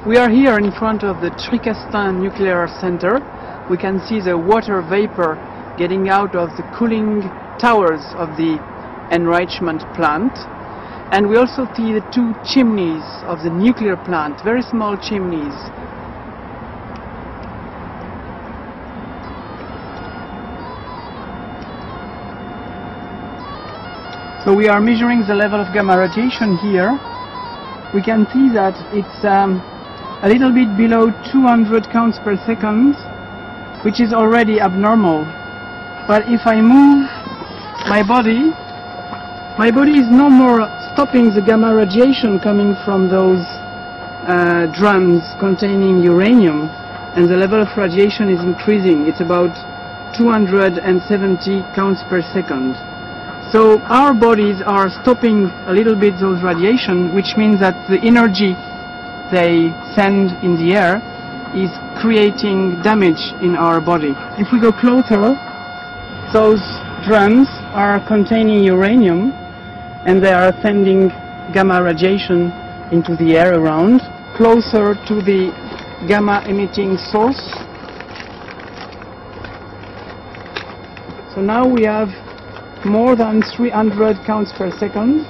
We are here in front of the Tricastin Nuclear Center. We can see the water vapor getting out of the cooling towers of the enrichment plant. And we also see the two chimneys of the nuclear plant, very small chimneys. So we are measuring the level of gamma radiation here. We can see that it's a little bit below 200 counts per second, which is already abnormal. But if I move my body is no more stopping the gamma radiation coming from those drums containing uranium, and the level of radiation is increasing. It's about 270 counts per second. So our bodies are stopping a little bit those radiation, which means that the energy they send in the air is creating damage in our body. If we go closer, those drums are containing uranium and they are sending gamma radiation into the air around, closer to the gamma emitting source. So now we have more than 300 counts per second.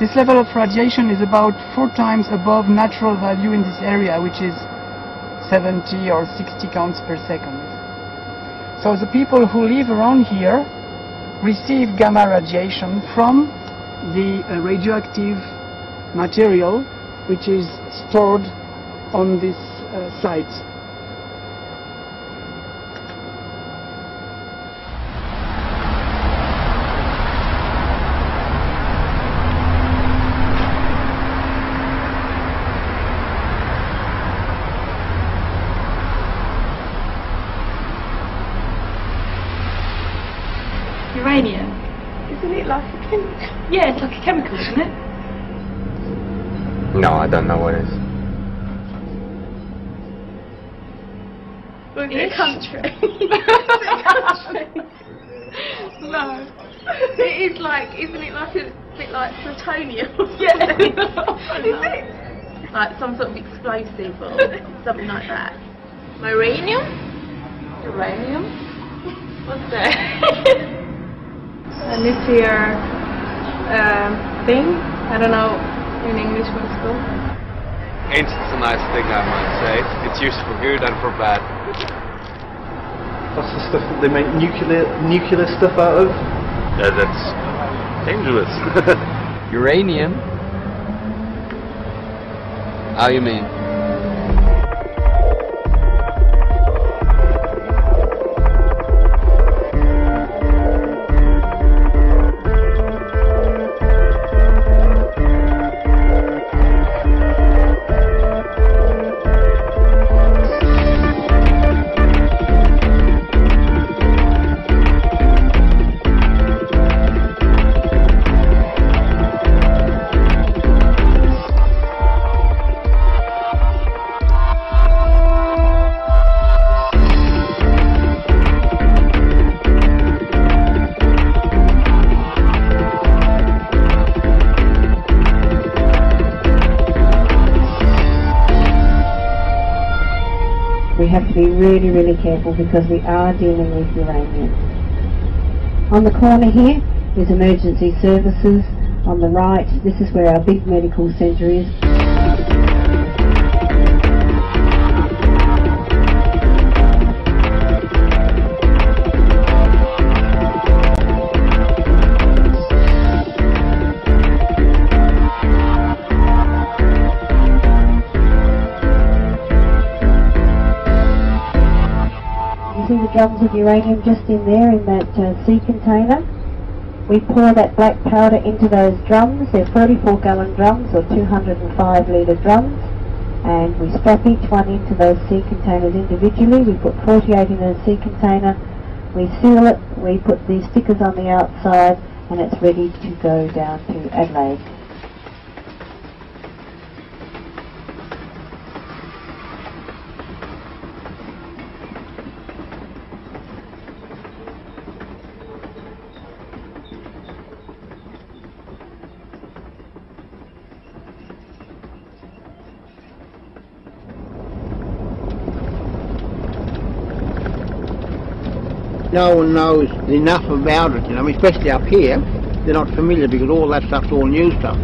This level of radiation is about 4 times above natural value in this area, which is 70 or 60 counts per second. So the people who live around here receive gamma radiation from the radioactive material which is stored on this site. Uranium. Isn't it like a chemical? Yeah, it's like a chemical, isn't it? No, I don't know what it is. Was it a country? No. It is like, isn't it like a bit like plutonium? Yeah. Is it? Like some sort of explosive or something like that. Uranium? Uranium? What's that? A nuclear thing. I don't know in English what it's called. It's a nice thing, I might say. It's used for good and for bad. That's the stuff that they make nuclear stuff out of? Yeah, that's dangerous. Uranium? How you mean? We have to be really, really careful because we are dealing with uranium. On the corner here is emergency services. On the right, this is where our big medical centre is. See the drums of uranium just in there in that sea container. We pour that black powder into those drums. They're 44-gallon drums or 205 litre drums, and we strap each one into those sea containers individually. We put 48 in a sea container, we seal it, we put these stickers on the outside, and it's ready to go down to Adelaide. no one knows enough about it, you know, especially up here. They're not familiar because all that stuff's all new stuff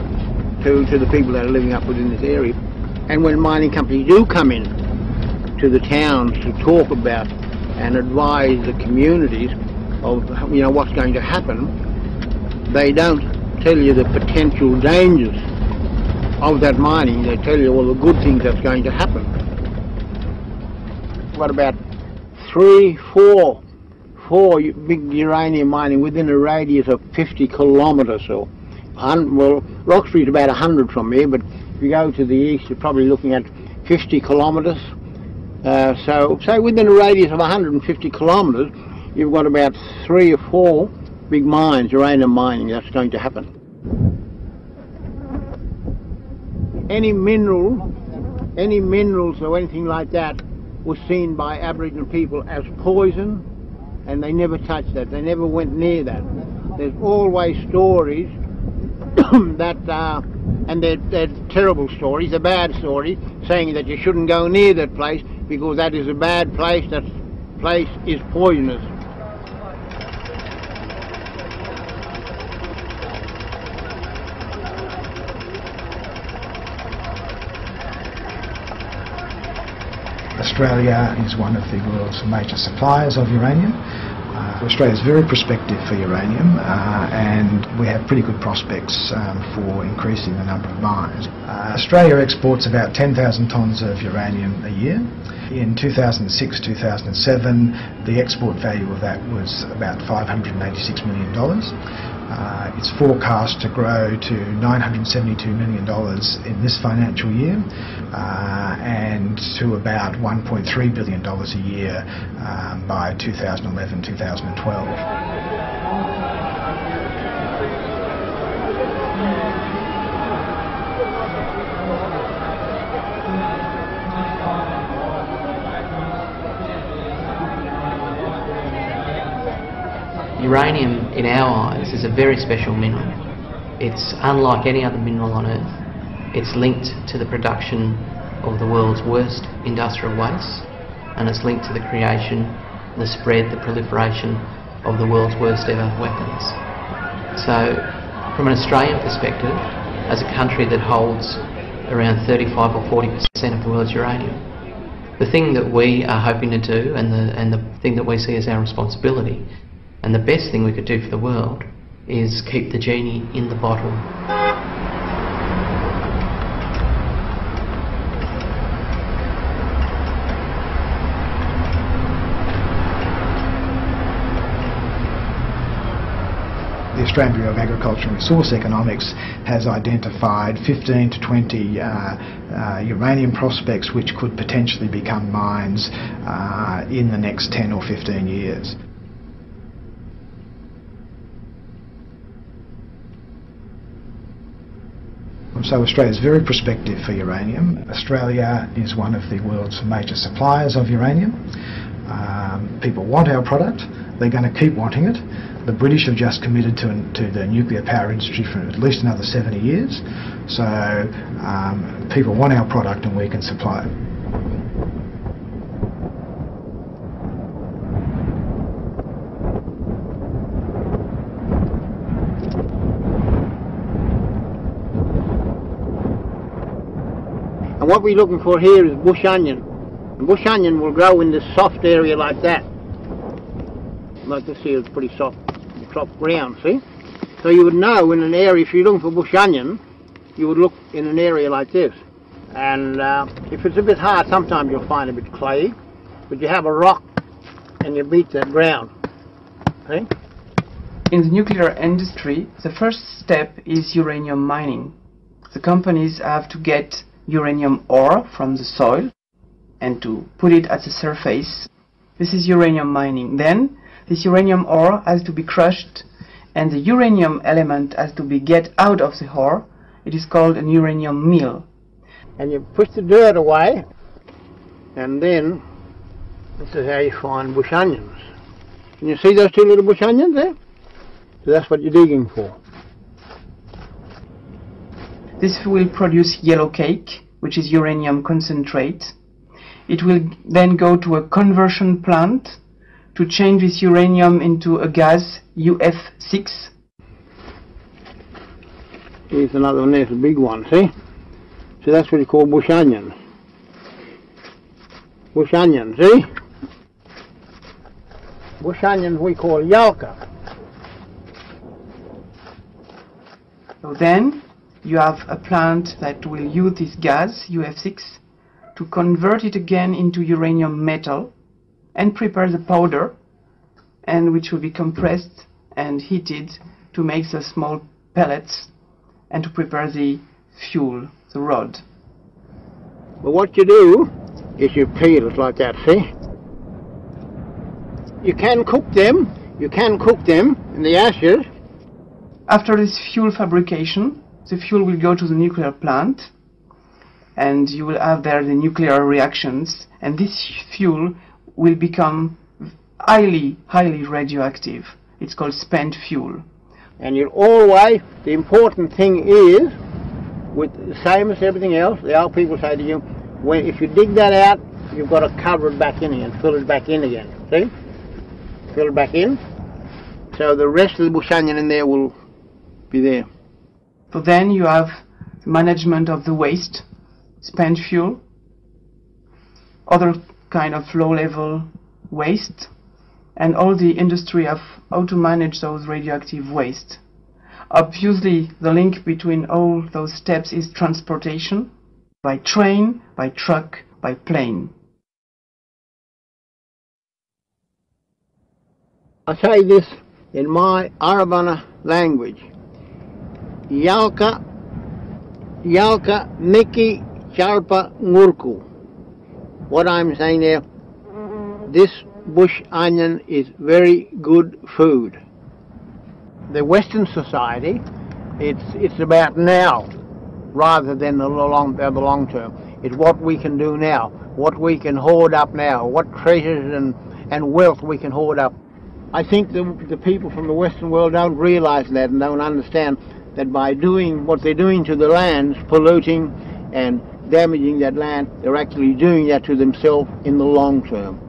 to the people that are living up within this area. And when mining companies do come in to the towns to talk about and advise the communities of, you know, what's going to happen, they don't tell you the potential dangers of that mining. They tell you all the good things that's going to happen. What about four big uranium mining within a radius of 50 kilometres or, well, Roxbury's about 100 from here, but if you go to the east, you're probably looking at 50 kilometres. So, say within a radius of 150 kilometres, you've got about 3 or 4 big mines, uranium mining, that's going to happen. Any minerals or anything like that was seen by Aboriginal people as poison, and they never touched that. They never went near that. There's always stories that, and they're terrible stories, they're bad stories, saying that you shouldn't go near that place because that is a bad place, that place is poisonous. Australia is one of the world's major suppliers of uranium. Australia is very prospective for uranium and we have pretty good prospects for increasing the number of mines. Australia exports about 10,000 tonnes of uranium a year. In 2006-2007 the export value of that was about $586 million. It's forecast to grow to $972 million in this financial year and to about $1.3 billion a year by 2011-2012. Uranium, in our eyes, is a very special mineral. It's unlike any other mineral on Earth. It's linked to the production of the world's worst industrial wastes, and it's linked to the creation, the spread, the proliferation of the world's worst ever weapons. So, from an Australian perspective, as a country that holds around 35 or 40% of the world's uranium, the thing that we are hoping to do, and the thing that we see as our responsibility, and the best thing we could do for the world, is keep the genie in the bottle. The Australian Bureau of Agriculture and Resource Economics has identified 15 to 20 uranium prospects which could potentially become mines in the next 10 or 15 years. So Australia is very prospective for uranium. Australia is one of the world's major suppliers of uranium. People want our product, they're going to keep wanting it. The British have just committed to the nuclear power industry for at least another 70 years. So people want our product and we can supply it. And what we're looking for here is bush onion. And bush onion will grow in this soft area like that. Like this here is pretty soft ground, see? So you would know in an area, if you're looking for bush onion, you would look in an area like this. And if it's a bit hard, sometimes you'll find a bit clayey, but you have a rock and you beat that ground, see? In the nuclear industry, the first step is uranium mining. The companies have to get uranium ore from the soil and to put it at the surface. This is uranium mining. Then this uranium ore has to be crushed and the uranium element has to be get out of the ore. It is called an uranium mill. And you push the dirt away, and then this is how you find bush onions. Can you see those two little bush onions there? So that's what you're digging for. This will produce yellow cake, which is uranium concentrate. It will then go to a conversion plant to change this uranium into a gas, UF6. Here's another one, there's a big one, see? So that's what you call bush onion. Bush onion, see? Bush onions we call yalka. So then you have a plant that will use this gas, UF6, to convert it again into uranium metal and prepare the powder, and which will be compressed and heated to make the small pellets and to prepare the fuel, the rod. But what you do is you peel it like that, see? You can cook them in the ashes. After this fuel fabrication, the fuel will go to the nuclear plant, and you will have there the nuclear reactions, and this fuel will become highly radioactive. It's called spent fuel. And you'll always, the important thing is, with the same as everything else, the old people say to you, if you dig that out, you've got to cover it back in again, fill it back in again, see? Fill it back in, so the rest of the bush onion in there will be there. So then you have the management of the waste, spent fuel, other kind of low-level waste, and all the industry of how to manage those radioactive waste. Obviously, the link between all those steps is transportation, by train, by truck, by plane. I say this in my Arabana language. Yalka Niki Charpa Ngurku. What I'm saying there, this bush onion is very good food. The Western society, it's about now rather than the long term. It's what we can do now, what we can hoard up now, what treasures and wealth we can hoard up. I think the people from the Western world don't realise that and don't understand that by doing what they're doing to the lands, polluting and damaging that land, they're actually doing that to themselves in the long term.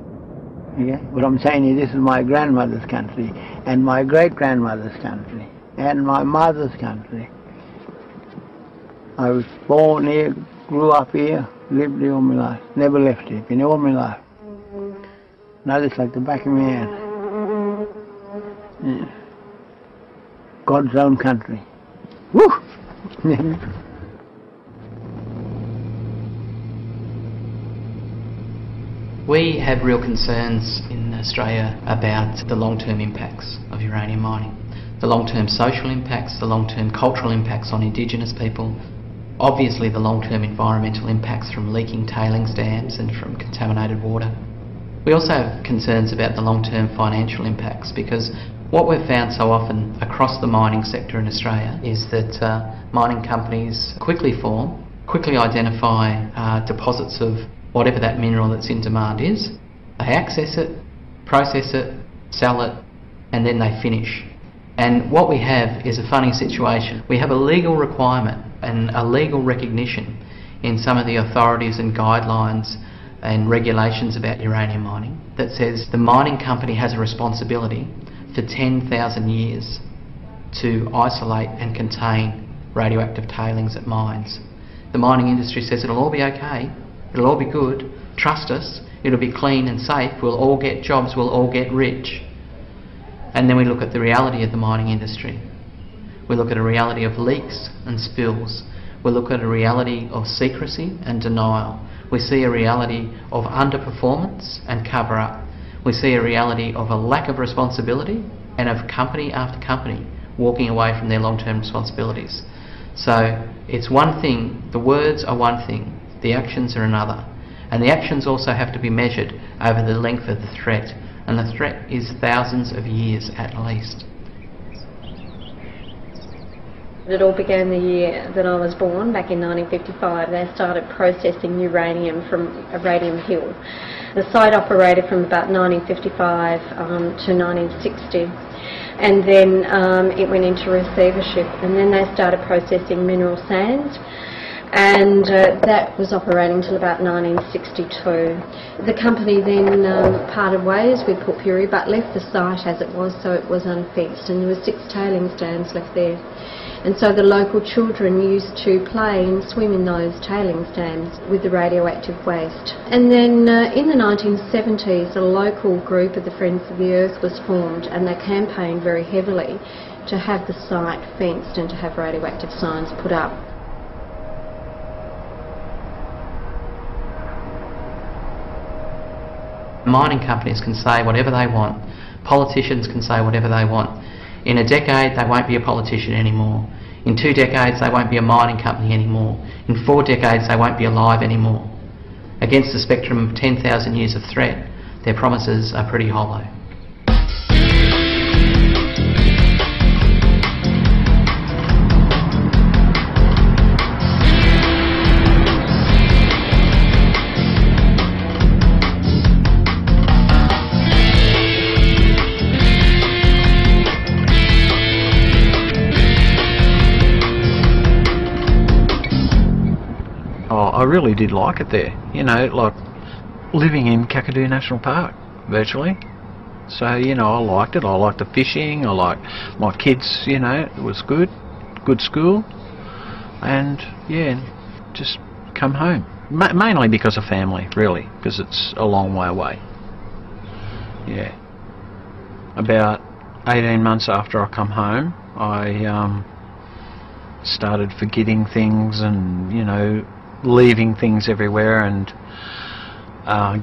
Yeah? What I'm saying is, this is my grandmother's country, and my great-grandmother's country, and my mother's country. I was born here, grew up here, lived here all my life, never left it, been here all my life. Now it's like the back of my hand. Yeah. God's own country. Woo! We have real concerns in Australia about the long-term impacts of uranium mining. The long-term social impacts, the long-term cultural impacts on Indigenous people, obviously the long-term environmental impacts from leaking tailings dams and from contaminated water. We also have concerns about the long-term financial impacts, because what we've found so often across the mining sector in Australia is that mining companies quickly form, quickly identify deposits of whatever that mineral that's in demand is. They access it, process it, sell it, and then they finish. And what we have is a funny situation. We have a legal requirement and a legal recognition in some of the authorities and guidelines and regulations about uranium mining that says the mining company has a responsibility for 10,000 years to isolate and contain radioactive tailings at mines. The mining industry says it'll all be okay, it'll all be good, trust us, it'll be clean and safe, we'll all get jobs, we'll all get rich. And then we look at the reality of the mining industry. We look at a reality of leaks and spills. We look at a reality of secrecy and denial. We see a reality of underperformance and cover-up. We see a reality of a lack of responsibility and of company after company walking away from their long-term responsibilities. So it's one thing, the words are one thing, the actions are another. And the actions also have to be measured over the length of the threat. And the threat is thousands of years at least. It all began the year that I was born, back in 1955. They started processing uranium from Radium Hill. The site operated from about 1955 to 1960. And then it went into receivership, and then they started processing mineral sands. and that was operating till about 1962. The company then parted ways with Port Pirie, but left the site as it was, so it was unfenced, and there were 6 tailings dams left there. And so the local children used to play and swim in those tailings dams with the radioactive waste. And then in the 1970s, a local group of the Friends of the Earth was formed, and they campaigned very heavily to have the site fenced and to have radioactive signs put up. Mining companies can say whatever they want. Politicians can say whatever they want. In a decade, they won't be a politician anymore. In 2 decades, they won't be a mining company anymore. In 4 decades, they won't be alive anymore. Against the spectrum of 10,000 years of threat, their promises are pretty hollow. I really did like it there, you know, like living in Kakadu National Park, virtually. So, you know, I liked it. I liked the fishing, I liked my kids, you know, it was good school, and yeah, just come home. Mainly because of family, really, because it's a long way away. Yeah. About 18 months after I come home, I started forgetting things and, you know, leaving things everywhere and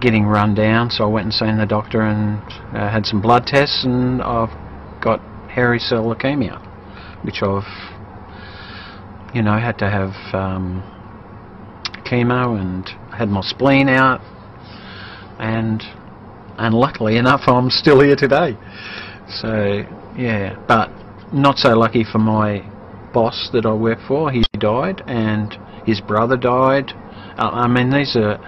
getting run down, so I went and seen the doctor and had some blood tests, and I've got hairy cell leukemia, which I've, you know, had to have chemo, and had my spleen out, and luckily enough I'm still here today. So yeah, but not so lucky for my boss that I work for. He died, and his brother died. I mean, these are,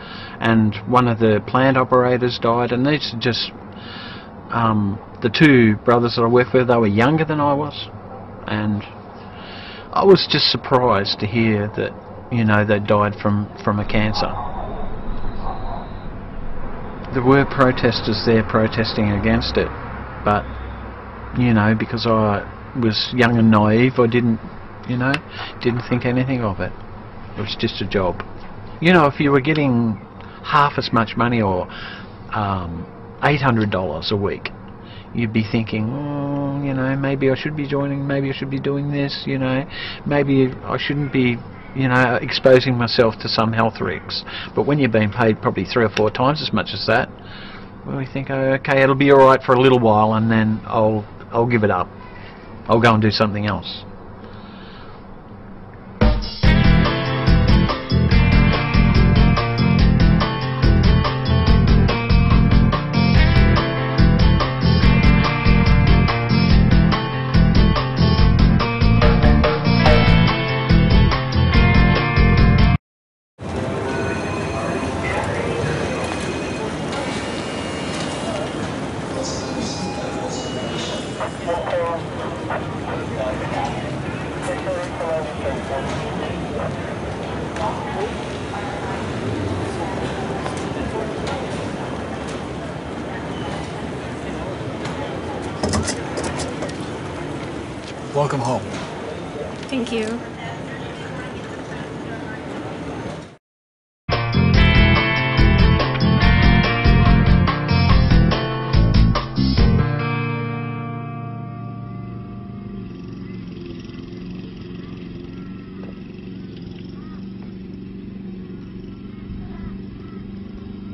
and one of the plant operators died, and these are just the 2 brothers that I work with. They were younger than I was, and I was just surprised to hear that, you know, they died from a cancer. There were protesters there protesting against it, but, you know, because I was young and naive, I didn't think anything of it. It was just a job. You know, if you were getting half as much money, or $800 a week, you'd be thinking, oh, you know, maybe I should be joining, maybe I should be doing this, you know, maybe I shouldn't be, you know, exposing myself to some health risks. But when you're being paid probably 3 or 4 times as much as that, well, you think, oh, okay, it'll be alright for a little while, and then I'll give it up. I'll go and do something else. Welcome home. Thank you. At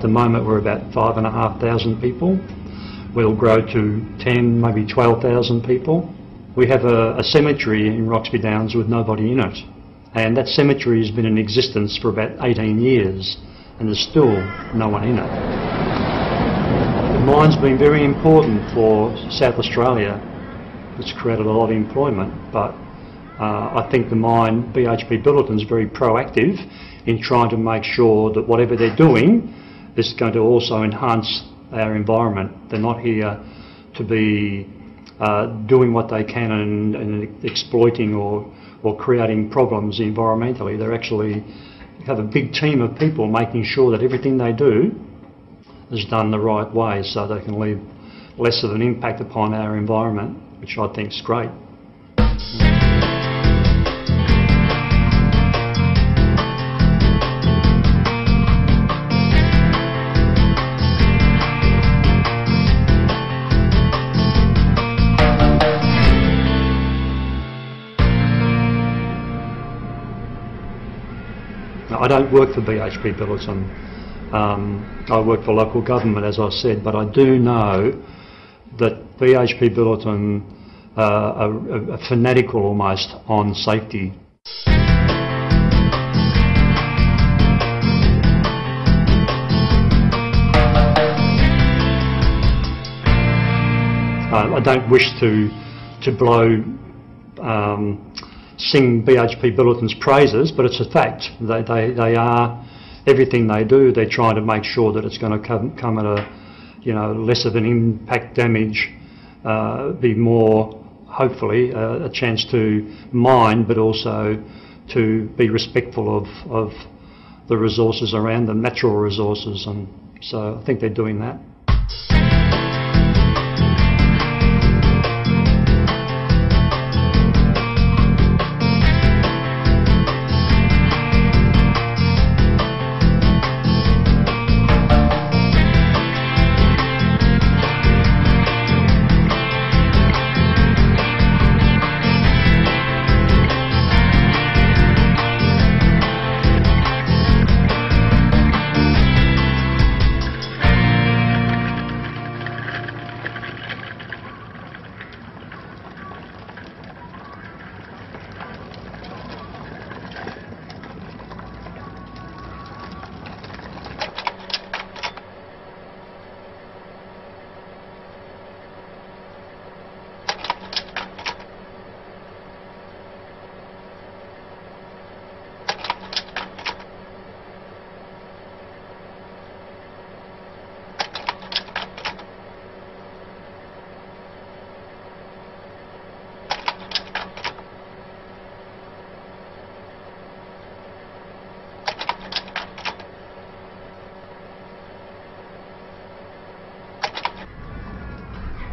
the moment we're about 5,500 people. We'll grow to 10, maybe 12,000 people. We have a cemetery in Roxby Downs with nobody in it, and that cemetery has been in existence for about 18 years and there's still no one in it. The mine's been very important for South Australia. It's created a lot of employment, but I think the mine, BHP Billiton, is very proactive in trying to make sure that whatever they're doing is going to also enhance our environment. They're not here to be doing what they can and exploiting or or creating problems environmentally. They actually have a big team of people making sure that everything they do is done the right way, so they can leave less of an impact upon our environment, which I think is great. I don't work for BHP Billiton. I work for local government, as I said, but I do know that BHP Billiton are fanatical almost on safety. I don't wish to blow sing BHP Billiton's praises, but it's a fact. They are, everything they do, they're trying to make sure that it's going to come at a, you know, less of an impact damage, be more, hopefully, a chance to mine, but also to be respectful of the resources around them, natural resources, and so I think they're doing that.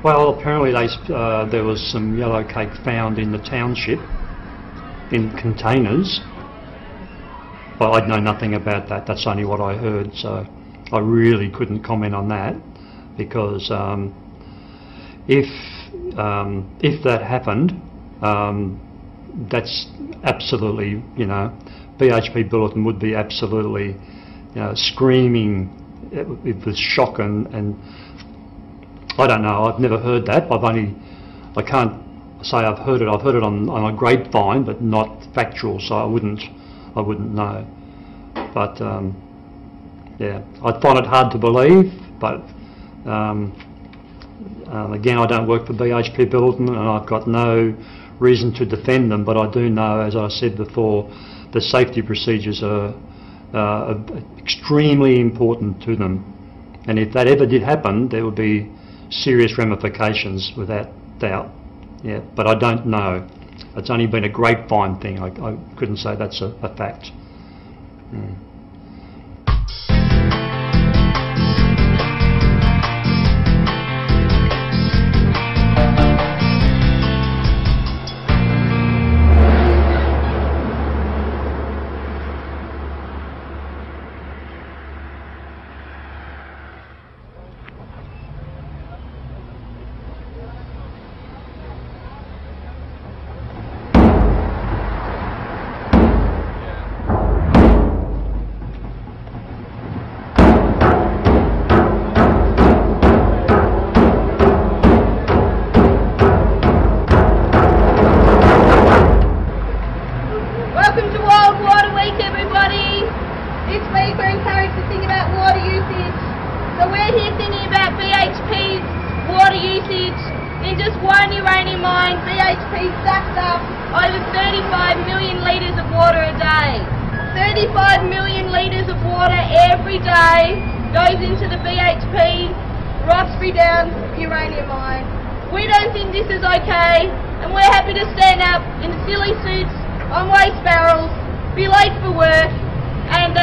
Well, apparently there was some yellow cake found in the township in containers, but I'd know nothing about that. That's only what I heard, so I really couldn't comment on that, because if that happened, that's absolutely, you know, BHP Billiton would be absolutely, you know, screaming with shock and I don't know, I've never heard that. I can't say I've heard it. I've heard it on a grapevine, but not factual, so I wouldn't know. But yeah, I find it hard to believe, but again, I don't work for BHP Billiton and I've got no reason to defend them, but I do know, as I said before, the safety procedures are extremely important to them. And if that ever did happen, there would be serious ramifications without doubt. Yeah, but I don't know. It's only been a grapevine thing. I couldn't say that's a fact. Mm. In just one uranium mine, BHP sucks up over 35 million litres of water a day. 35 million litres of water every day goes into the BHP Roxby Downs uranium mine. We don't think this is okay, and we're happy to stand up in silly suits on waste barrels, be late for work, and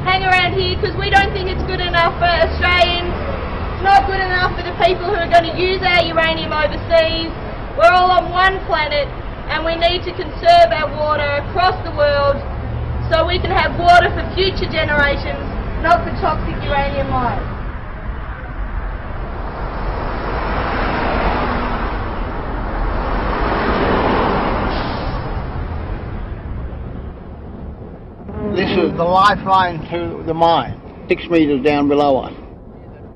hang around here because we don't think it's good enough for Australians. It's not good enough for the people who are going to use our uranium overseas. We're all on one planet, and we need to conserve our water across the world so we can have water for future generations, not for toxic uranium mines. This is the lifeline to the mine, 6 metres down below us.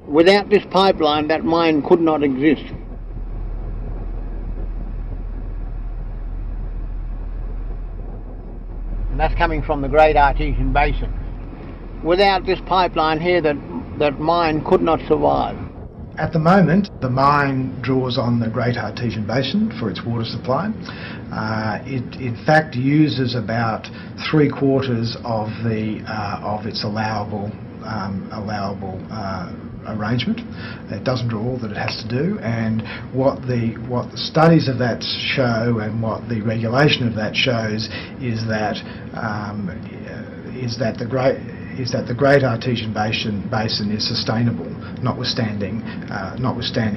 Without this pipeline, that mine could not exist. And that's coming from the Great Artesian Basin. Without this pipeline here, that mine could not survive. At the moment, the mine draws on the Great Artesian Basin for its water supply. It in fact uses about 3/4 of its allowable arrangement. It doesn't draw all that it has to do, and what the studies of that show and what the regulation of that shows is that the Great Artesian Basin is sustainable, notwithstanding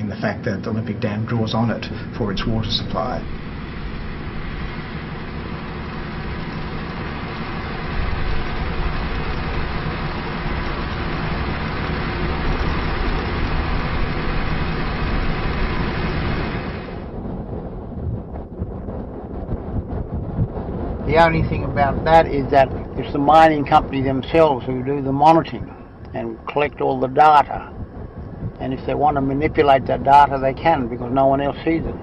the fact that the Olympic Dam draws on it for its water supply. The only thing about that is that it's the mining company themselves who do the monitoring and collect all the data. And if they want to manipulate that data, they can, because no one else sees it.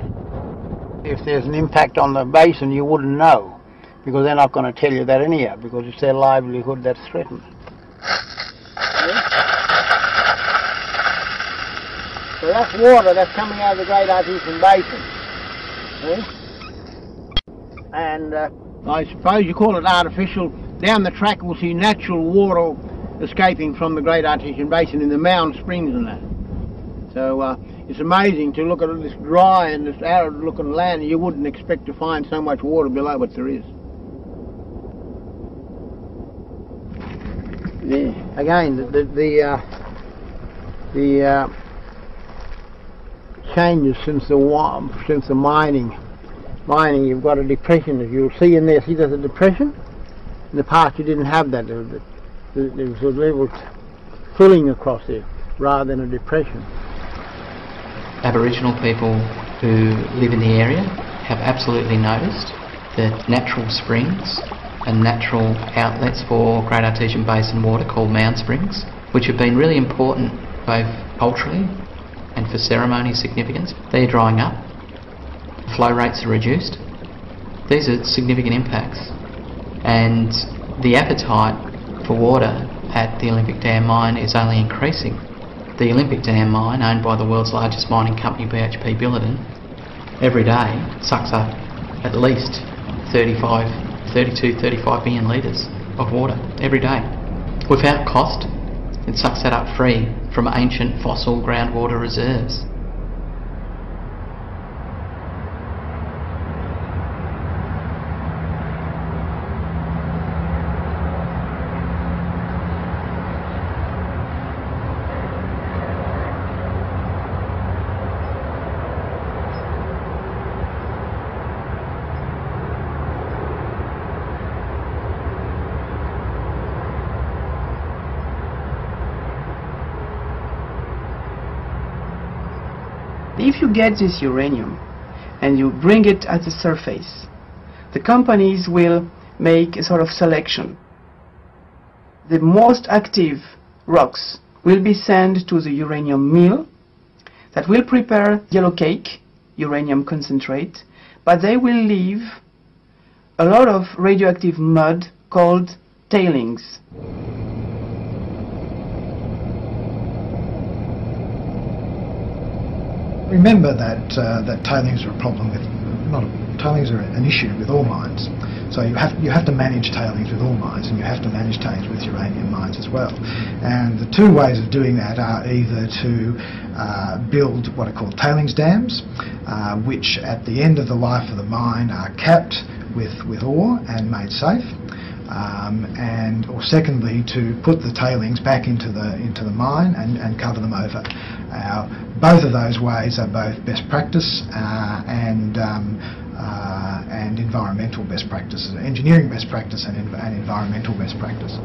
If there's an impact on the basin, you wouldn't know, because they're not going to tell you that anyhow, because it's their livelihood that's threatened. So that's water that's coming out of the Great Artesian Basin. See? And I suppose you call it artificial. Down the track we'll see natural water escaping from the Great Artesian Basin in the Mound Springs and that. So it's amazing to look at this dry and this arid looking land. You wouldn't expect to find so much water below, but there is. Yeah. Again, the changes since the mining, you've got a depression, as you'll see in there. See, there's a depression. In the past you didn't have that. There was a level filling across there rather than a depression. Aboriginal people who live in the area have absolutely noticed that natural springs and natural outlets for Great Artesian Basin water called Mound Springs, which have been really important both culturally and for ceremony significance, they're drying up. Flow rates are reduced. These are significant impacts, and the appetite for water at the Olympic Dam mine is only increasing. The Olympic Dam mine, owned by the world's largest mining company, BHP Billiton, every day sucks up at least 32, 35 million litres of water every day. Without cost, it sucks that up free from ancient fossil groundwater reserves. If you get this uranium and you bring it at the surface, the companies will make a sort of selection. The most active rocks will be sent to the uranium mill that will prepare yellow cake, uranium concentrate, but they will leave a lot of radioactive mud called tailings. Remember that tailings are a problem with, tailings are an issue with all mines. So you have to manage tailings with all mines, and you have to manage tailings with uranium mines as well. And the two ways of doing that are either to build what are called tailings dams, which at the end of the life of the mine are capped with ore and made safe. Or secondly, to put the tailings back into the mine and cover them over. Both of those ways are both best practice and environmental best practices, engineering best practice and environmental best practice.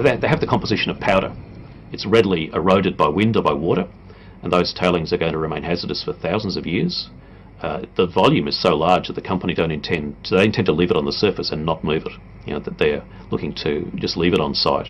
They have the composition of powder. It's readily eroded by wind or by water, and those tailings are going to remain hazardous for thousands of years. The volume is so large that the company they intend to leave it on the surface and not move it. You know, that they're looking to just leave it on site.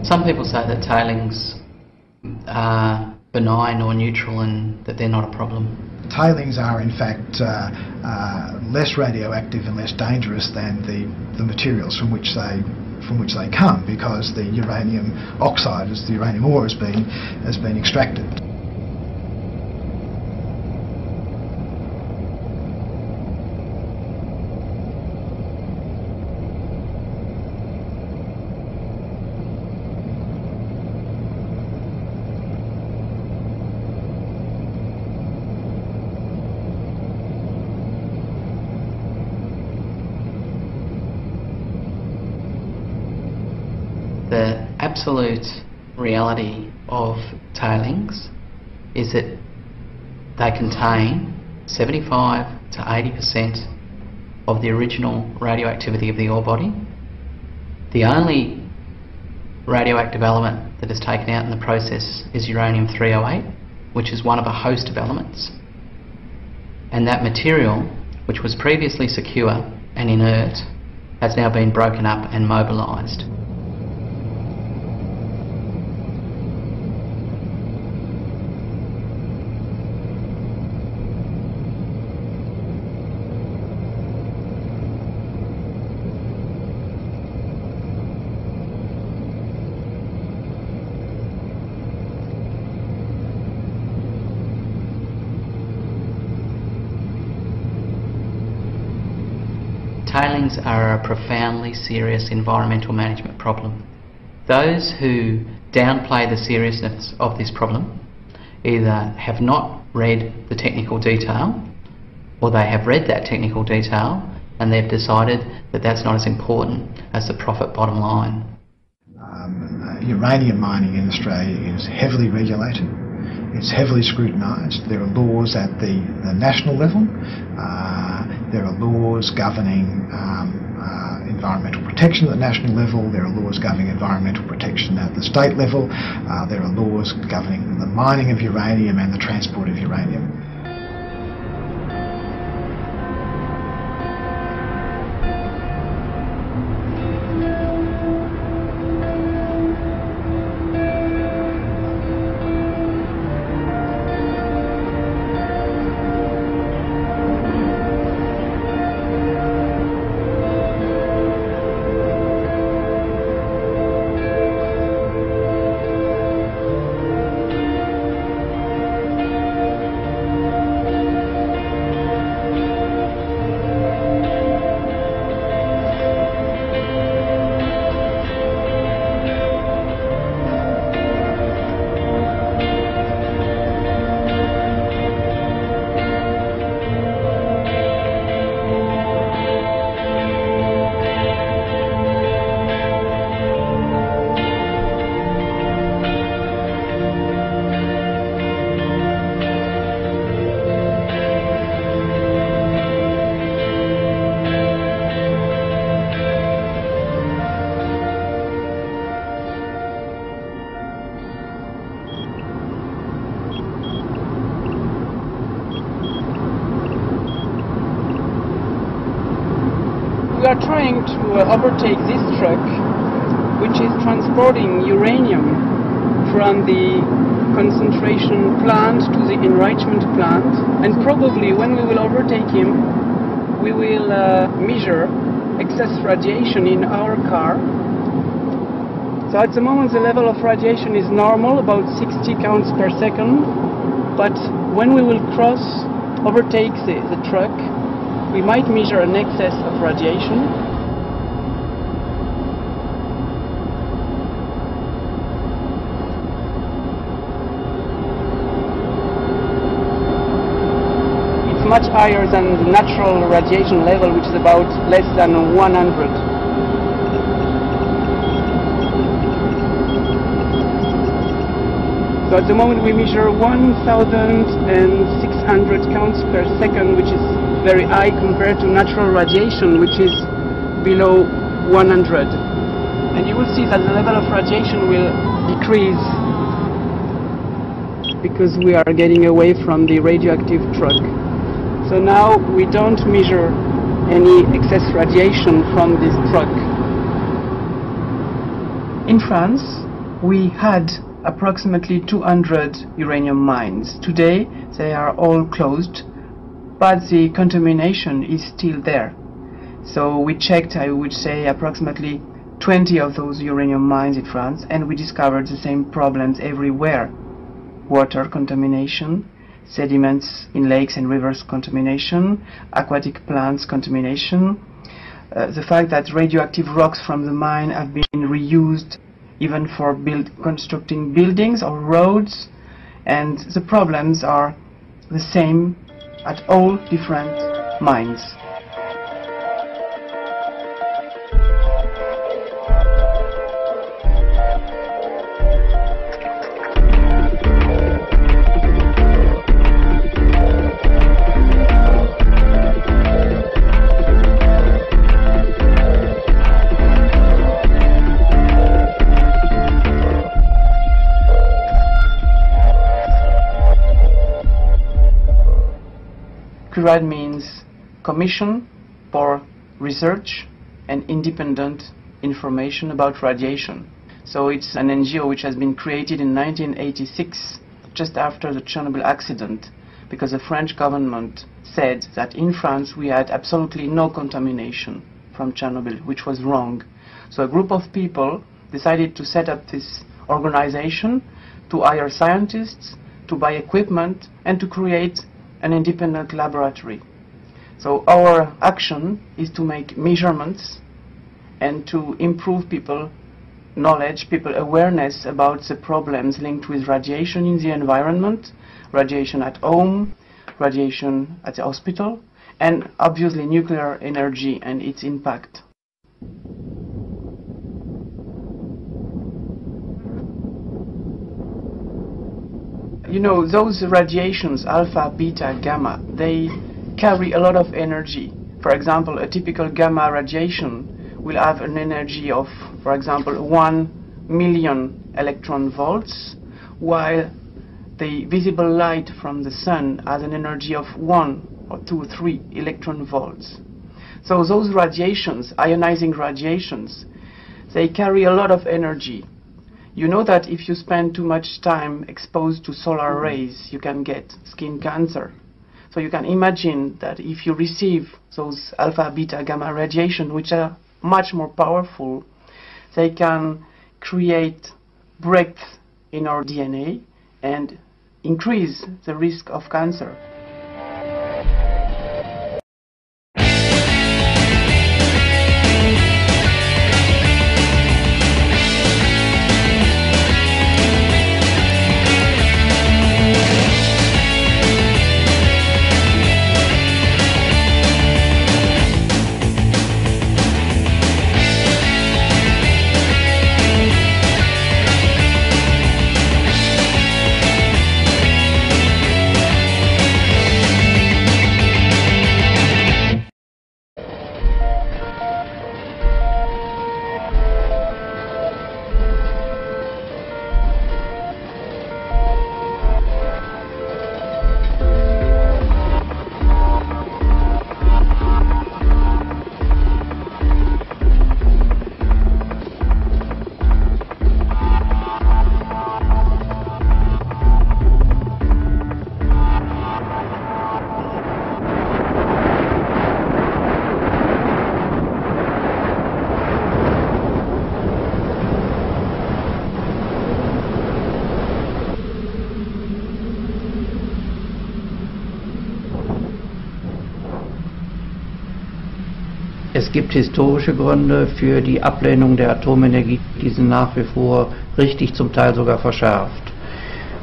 Some people say that tailings are benign or neutral and that they're not a problem. Tailings are in fact less radioactive and less dangerous than the materials from which they come, because the uranium oxide, as the uranium ore, has been extracted. The absolute reality of tailings is that they contain 75 to 80% of the original radioactivity of the ore body. The only radioactive element that is taken out in the process is uranium-308, which is one of a host of elements. And that material, which was previously secure and inert, has now been broken up and mobilised. Tailings are a profoundly serious environmental management problem. Those who downplay the seriousness of this problem either have not read the technical detail, or they have read that technical detail and they've decided that that's not as important as the profit bottom line. Uranium mining in Australia is heavily regulated. It's heavily scrutinised. There are laws at the national level. There are laws governing environmental protection at the national level. There are laws governing environmental protection at the state level. There are laws governing the mining of uranium and the transport of uranium. We are trying to overtake this truck, which is transporting uranium from the concentration plant to the enrichment plant, and probably when we will overtake him, we will measure excess radiation in our car. So at the moment the level of radiation is normal, about 60 counts per second, but when we will overtake the truck, we might measure an excess of radiation. Much higher than the natural radiation level, which is about less than 100. So at the moment we measure 1,600 counts per second, which is very high compared to natural radiation, which is below 100. And you will see that the level of radiation will decrease because we are getting away from the radioactive truck. So now we don't measure any excess radiation from this truck. In France, we had approximately 200 uranium mines. Today, they are all closed, but the contamination is still there. So we checked, I would say, approximately 20 of those uranium mines in France, and we discovered the same problems everywhere. Water contamination, sediments in lakes and rivers contamination, aquatic plants contamination, the fact that radioactive rocks from the mine have been reused even for constructing buildings or roads, and the problems are the same at all different mines. CURAD means Commission for Research and Independent Information about Radiation. So it's an NGO which has been created in 1986, just after the Chernobyl accident, because the French government said that in France we had absolutely no contamination from Chernobyl, which was wrong. So a group of people decided to set up this organization, to hire scientists, to buy equipment, and to create an independent laboratory. So our action is to make measurements and to improve people knowledge, people awareness about the problems linked with radiation in the environment, radiation at home, radiation at the hospital, and obviously nuclear energy and its impact. You know, those radiations, alpha, beta, gamma, they carry a lot of energy. For example, a typical gamma radiation will have an energy of, for example, 1 million electron volts, while the visible light from the sun has an energy of 1 or 2 or 3 electron volts. So those radiations, ionizing radiations, they carry a lot of energy. You know that if you spend too much time exposed to solar rays, you can get skin cancer. So you can imagine that if you receive those alpha, beta, gamma radiation, which are much more powerful, they can create breaks in our DNA and increase the risk of cancer. gibt historische Gründe für die Ablehnung der Atomenergie, die sind nach wie vor richtig, zum Teil sogar verschärft.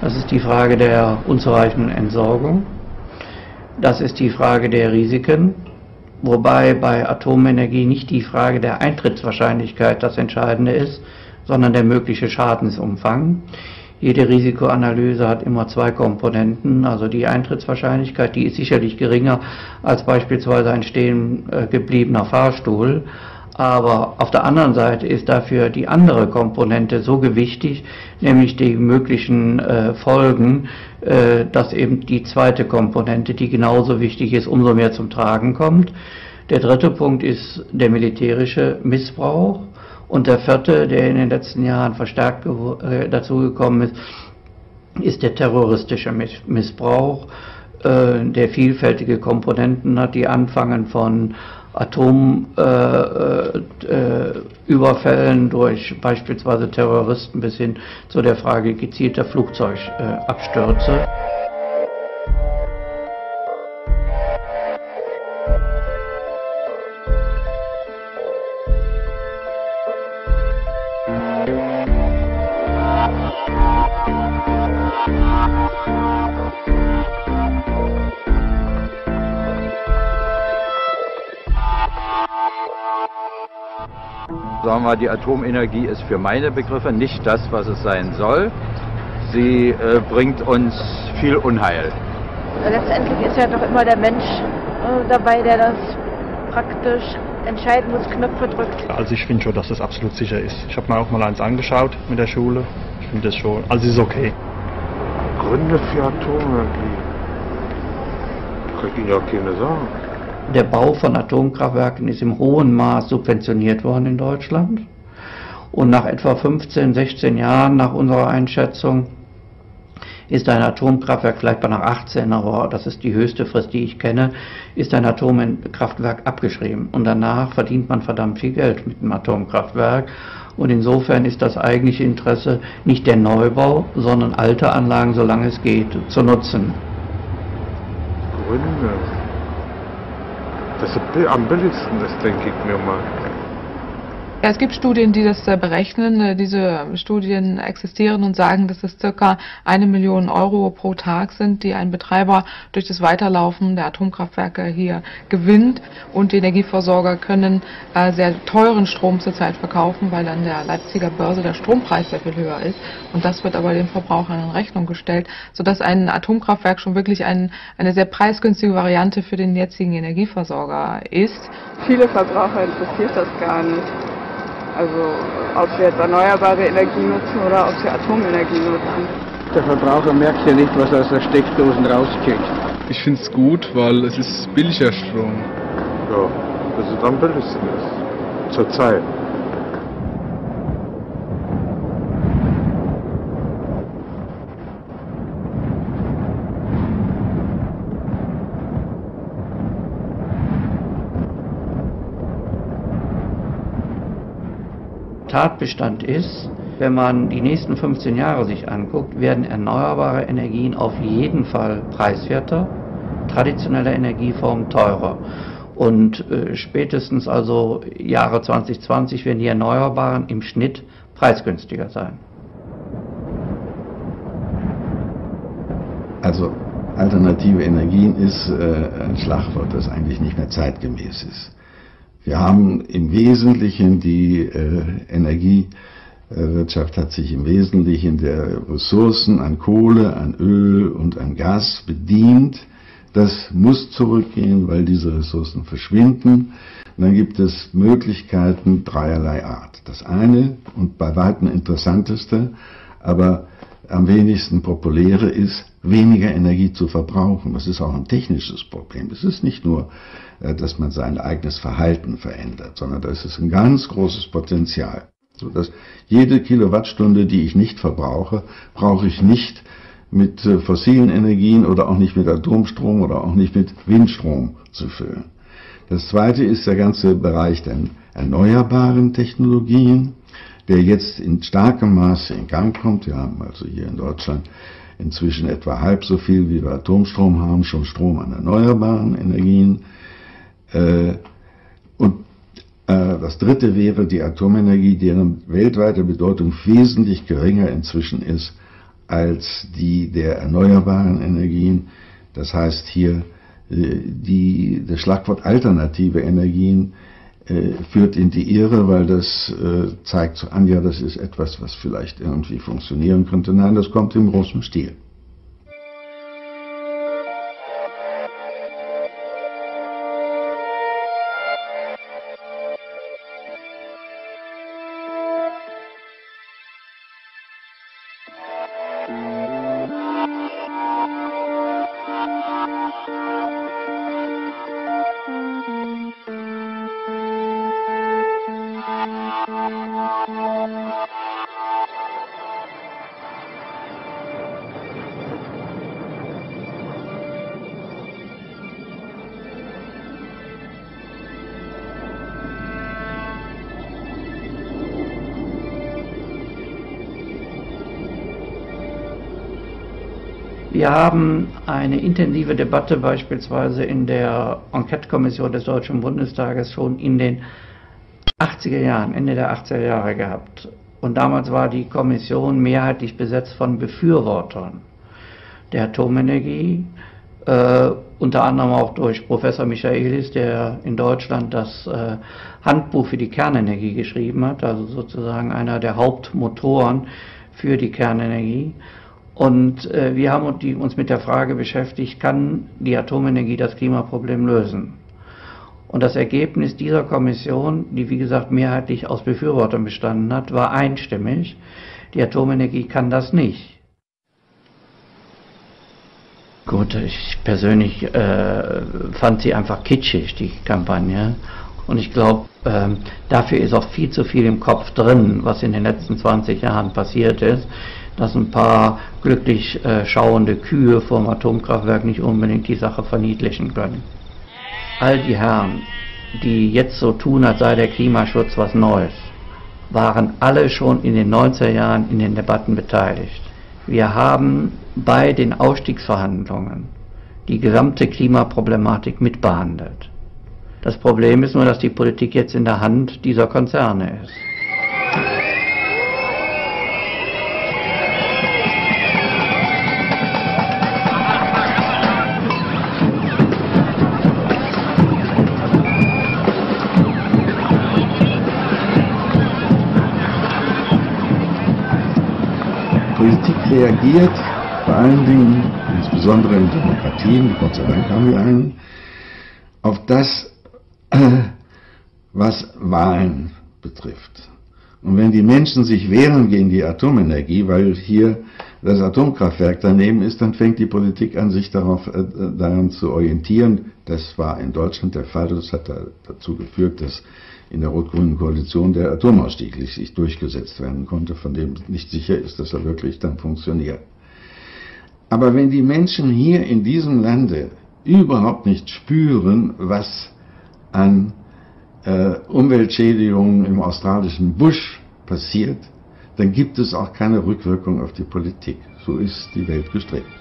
Das ist die Frage der unzureichenden Entsorgung. Das ist die Frage der Risiken, wobei bei Atomenergie nicht die Frage der Eintrittswahrscheinlichkeit das Entscheidende ist, sondern der mögliche Schadensumfang. Jede Risikoanalyse hat immer zwei Komponenten, also die Eintrittswahrscheinlichkeit, die ist sicherlich geringer als beispielsweise ein stehen gebliebener Fahrstuhl, aber auf der anderen Seite ist dafür die andere Komponente so gewichtig, nämlich die möglichen Folgen, dass eben die zweite Komponente, die genauso wichtig ist, umso mehr zum Tragen kommt. Der dritte Punkt ist der militärische Missbrauch. Und der vierte, der in den letzten Jahren verstärkt dazugekommen ist der terroristische Missbrauch, der vielfältige Komponenten hat, die anfangen von Atomüberfällen durch beispielsweise Terroristen bis hin zu der Frage gezielter Flugzeugabstürze. Sagen wir, die Atomenergie ist für meine Begriffe nicht das, was es sein soll. Sie bringt uns viel Unheil. Letztendlich ist ja doch immer der Mensch dabei, der das praktisch entscheiden muss, Knöpfe drückt. Also ich finde schon, dass das absolut sicher ist. Ich habe mir auch mal eins angeschaut mit der Schule. Ich finde das schon, also es ist okay. Gründe für Atomenergie? Kann ich Ihnen ja keine sagen. Der Bau von Atomkraftwerken ist im hohen Maß subventioniert worden in Deutschland. Und nach etwa 15, 16 Jahren nach unserer Einschätzung ist ein Atomkraftwerk, vielleicht nach 18, aber das ist die höchste Frist, die ich kenne, ist ein Atomkraftwerk abgeschrieben. Und danach verdient man verdammt viel Geld mit dem Atomkraftwerk. Und insofern ist das eigentliche Interesse nicht der Neubau, sondern alte Anlagen, solange es geht, zu nutzen. Gründe. Das ist am billigsten, das denke ich mir mal. Ja, es gibt Studien, die das berechnen. Diese Studien existieren und sagen, dass es ca. 1 Million Euro pro Tag sind, die ein Betreiber durch das Weiterlaufen der Atomkraftwerke hier gewinnt. Und die Energieversorger können sehr teuren Strom zurzeit verkaufen, weil an der Leipziger Börse der Strompreis sehr viel höher ist. Und das wird aber den Verbrauchern in Rechnung gestellt, sodass ein Atomkraftwerk schon wirklich eine sehr preisgünstige Variante für den jetzigen Energieversorger ist. Viele Verbraucher interessiert das gar nicht. Also ob sie jetzt erneuerbare Energie nutzen oder ob sie Atomenergie nutzen. Der Verbraucher merkt ja nicht, was er aus der Steckdosen rauskriegt. Ich finde es gut, weil es ist billiger Strom. Ja, das ist am billigsten ist. Zurzeit. Tatbestand ist, wenn man die nächsten 15 Jahre sich anguckt, werden erneuerbare Energien auf jeden Fall preiswerter, traditionelle Energieformen teurer. Und spätestens also Jahre 2020 werden die Erneuerbaren im Schnitt preisgünstiger sein. Also alternative Energien ist ein Schlagwort, das eigentlich nicht mehr zeitgemäß ist. Wir haben im Wesentlichen die Energiewirtschaft hat sich im Wesentlichen der Ressourcen an Kohle, an Öl und an Gas bedient. Das muss zurückgehen, weil diese Ressourcen verschwinden. Und dann gibt es Möglichkeiten dreierlei Art. Das eine und bei weitem interessanteste, aber am wenigsten populäre ist, weniger Energie zu verbrauchen. Das ist auch ein technisches Problem. Es ist nicht nur, dass man sein eigenes Verhalten verändert, sondern das ist ein ganz großes Potenzial. Sodass jede Kilowattstunde, die ich nicht verbrauche, brauche ich nicht mit fossilen Energien oder auch nicht mit Atomstrom oder auch nicht mit Windstrom zu füllen. Das zweite ist der ganze Bereich der erneuerbaren Technologien, der jetzt in starkem Maße in Gang kommt. Wir haben also hier in Deutschland inzwischen etwa halb so viel, wie wir Atomstrom haben, schon Strom an erneuerbaren Energien. Und Das dritte wäre die Atomenergie, deren weltweite Bedeutung wesentlich geringer inzwischen ist als die der erneuerbaren Energien. Das heißt hier, das Schlagwort alternative Energien führt in die Irre, weil das zeigt an, ja, das ist etwas, was vielleicht irgendwie funktionieren könnte. Nein, das kommt im großen Stil. Wir haben eine intensive Debatte beispielsweise in der Enquete-Kommission des Deutschen Bundestages schon in den 80er Jahren, Ende der 80er Jahre gehabt. Und damals war die Kommission mehrheitlich besetzt von Befürwortern der Atomenergie, unter anderem auch durch Professor Michaelis, der in Deutschland das Handbuch für die Kernenergie geschrieben hat, also sozusagen einer der Hauptmotoren für die Kernenergie. Und wir haben uns mit der Frage beschäftigt, kann die Atomenergie das Klimaproblem lösen? Und das Ergebnis dieser Kommission, die wie gesagt mehrheitlich aus Befürwortern bestanden hat, war einstimmig: Die Atomenergie kann das nicht. Gut, ich persönlich fand sie einfach kitschig, die Kampagne. Und ich glaube, dafür ist auch viel zu viel im Kopf drin, was in den letzten 20 Jahren passiert ist, dass ein paar glücklich schauende Kühe vor dem Atomkraftwerk nicht unbedingt die Sache verniedlichen können. All die Herren, die jetzt so tun, als sei der Klimaschutz was Neues, waren alle schon in den 90er Jahren in den Debatten beteiligt. Wir haben bei den Ausstiegsverhandlungen die gesamte Klimaproblematik mitbehandelt. Das Problem ist nur, dass die Politik jetzt in der Hand dieser Konzerne ist. Politik reagiert vor allen Dingen, insbesondere in Demokratien, Gott sei Dank haben wir einen, auf das, was Wahlen betrifft. Und wenn die Menschen sich wehren gegen die Atomenergie, weil hier das Atomkraftwerk daneben ist, dann fängt die Politik an, sich daran zu orientieren. Das war in Deutschland der Fall. Das hat dazu geführt, dass in der rot-grünen Koalition der Atomausstieg sich durchgesetzt werden konnte, von dem nicht sicher ist, dass er wirklich dann funktioniert. Aber wenn die Menschen hier in diesem Lande überhaupt nicht spüren, was an Umweltschädigungen im australischen Busch passiert, dann gibt es auch keine Rückwirkung auf die Politik. So ist die Welt gestrickt.